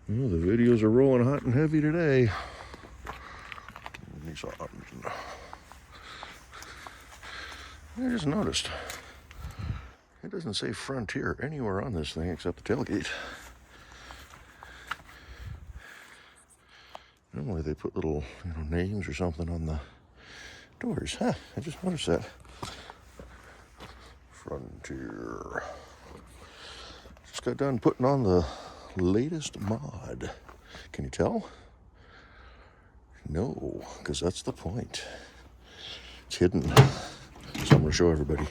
Well, the videos are rolling hot and heavy today. I just noticed it doesn't say Frontier anywhere on this thing except the tailgate. Normally they put little, names or something on the doors. Huh, I just noticed that. Frontier. Just got done putting on the latest mod. Can you tell? No, because that's the point. It's hidden. So I'm going to show everybody.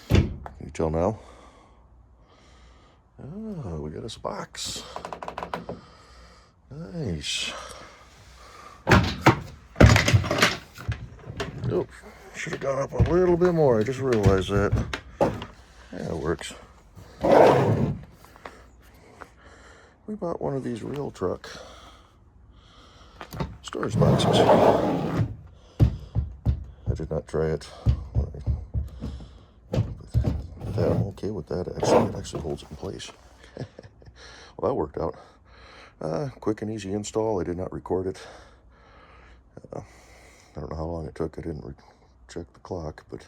Can you tell now? Oh, we got us a box. Nice. Oh, should have gone up a little bit more. I just realized that. Yeah, it works. We bought one of these RealTruck storage boxes. I did not try it. But I'm okay with that, actually. It actually holds it in place. Well, that worked out. Quick and easy install. I did not record it. I don't know how long it took. I didn't check the clock, but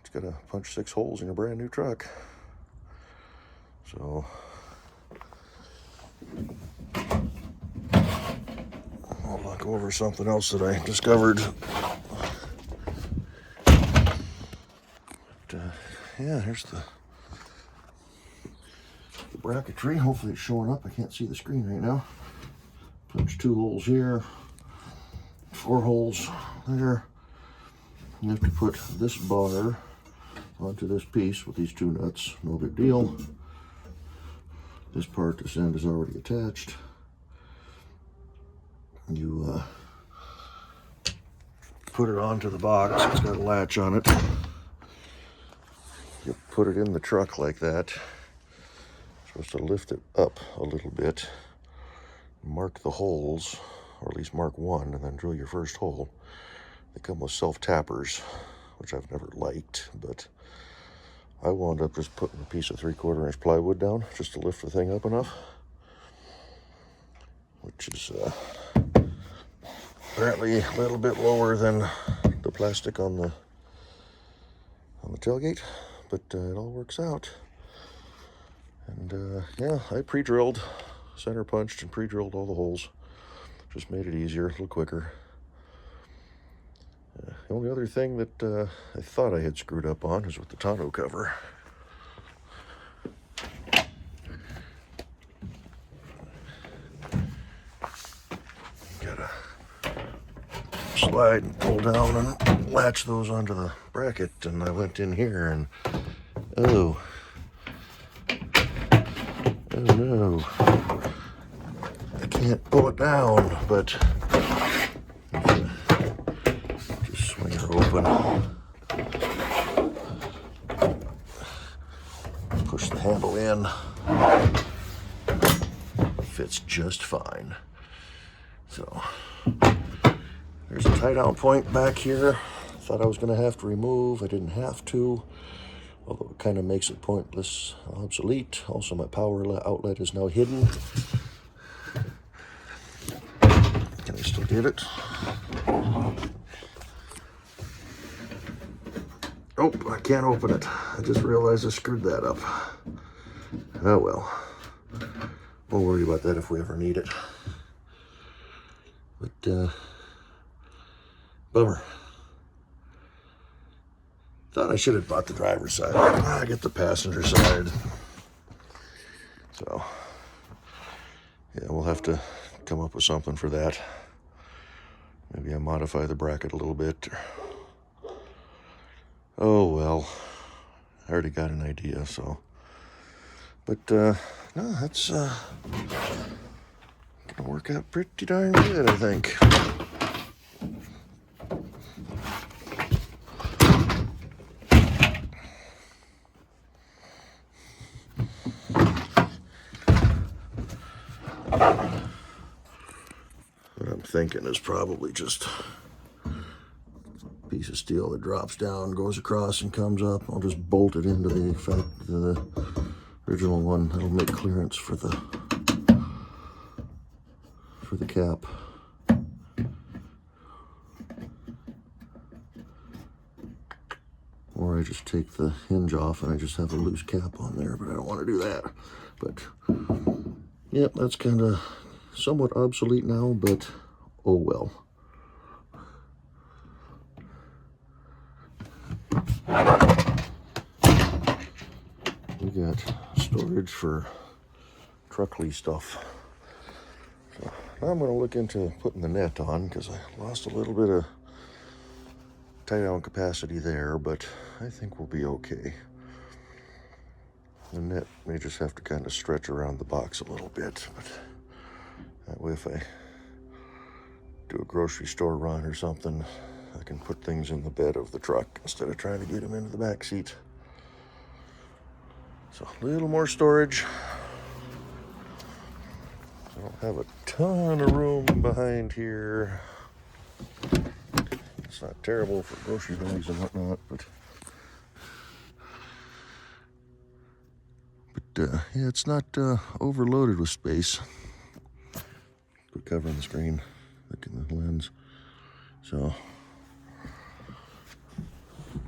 it's got to punch 6 holes in a brand new truck. So I'll knock over something else that I discovered. But, yeah, here's the bracketry. Hopefully it's showing up. I can't see the screen right now. Punch 2 holes here, 4 holes there. You have to put this bar onto this piece with these 2 nuts. No big deal. This part, this end is already attached. You put it onto the box. It's got a latch on it. You put it in the truck like that. You're supposed to lift it up a little bit. Mark the holes, or at least mark one, and then drill your first hole. They come with self-tappers, which I've never liked, but I wound up just putting a piece of 3/4 inch plywood down just to lift the thing up enough, which is apparently a little bit lower than the plastic on the tailgate, but it all works out. And yeah, I pre-drilled, center punched and pre-drilled all the holes. Just made it easier, a little quicker. The only other thing that I thought I had screwed up on is with the tonneau cover. Gotta slide and pull down and latch those onto the bracket, and I went in here and oh no, I can't pull it down, but just swing it open, push the handle in, fits just fine. So there's a tie down point back here. Thought I was going to have to remove. I didn't have to, although it kind of makes it pointless, obsolete. Also, my power outlet is now hidden. Can I still get it? Oh, I can't open it. I just realized I screwed that up. Oh well. Won't worry about that if we ever need it. But, bummer. Thought I should have bought the driver's side. I get the passenger side. So, yeah, we'll have to come up with something for that. Maybe I modify the bracket a little bit. Oh, well. I already got an idea, so. But, no, that's gonna work out pretty darn good, I think. What I'm thinking is probably just a piece of steel that drops down, goes across, and comes up. I'll just bolt it into the original one. That'll make clearance for the for the cap. Or I just take the hinge off and I just have a loose cap on there, but I don't want to do that. But, yep, that's kind of somewhat obsolete now, but oh well. We got storage for truckly stuff. So now I'm going to look into putting the net on because I lost a little bit of tie down capacity there, but I think we'll be okay. The net may just have to kind of stretch around the box a little bit, but that way if I do a grocery store run or something, I can put things in the bed of the truck instead of trying to get them into the back seat. So a little more storage. I don't have a ton of room behind here. It's not terrible for grocery bags and whatnot, but yeah, it's not overloaded with space. Put cover on the screen, look in the lens. So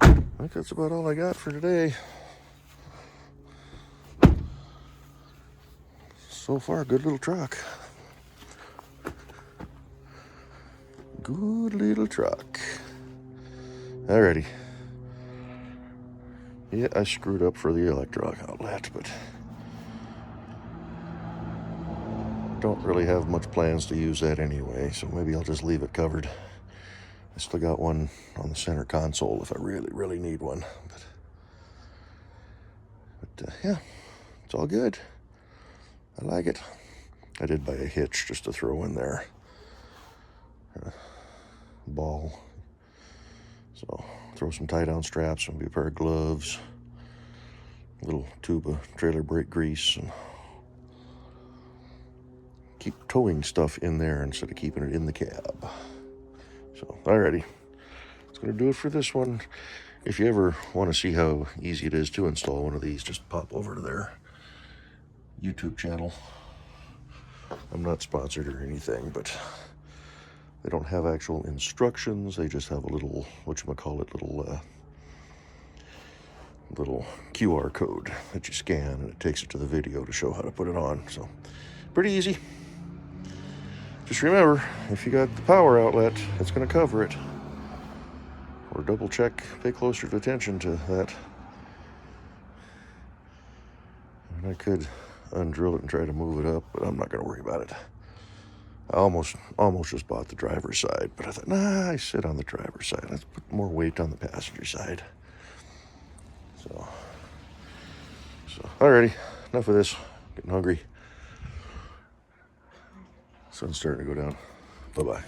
I think that's about all I got for today. So far, good little truck. Good little truck. Alrighty. Yeah, I screwed up for the electric outlet, but don't really have much plans to use that anyway, so maybe I'll just leave it covered. I still got one on the center console if I really, really need one. But yeah, it's all good. I like it. I did buy a hitch just to throw in there. Ball. So throw some tie-down straps, maybe a pair of gloves, a little tube of trailer brake grease, and keep towing stuff in there instead of keeping it in the cab. So, alrighty. That's going to do it for this one. If you ever want to see how easy it is to install one of these, just pop over to their YouTube channel. I'm not sponsored or anything, but they don't have actual instructions. They just have a little, whatchamacallit, little QR code that you scan, and it takes it to the video to show how to put it on. So, pretty easy. Just remember, if you got the power outlet, it's going to cover it. Or double check, pay closer attention to that. And I could undrill it and try to move it up, but I'm not going to worry about it. I almost just bought the driver's side, but I thought, nah, I sit on the driver's side. Let's put more weight on the passenger side. So alrighty, enough of this. Getting hungry. Sun's starting to go down. Bye-bye.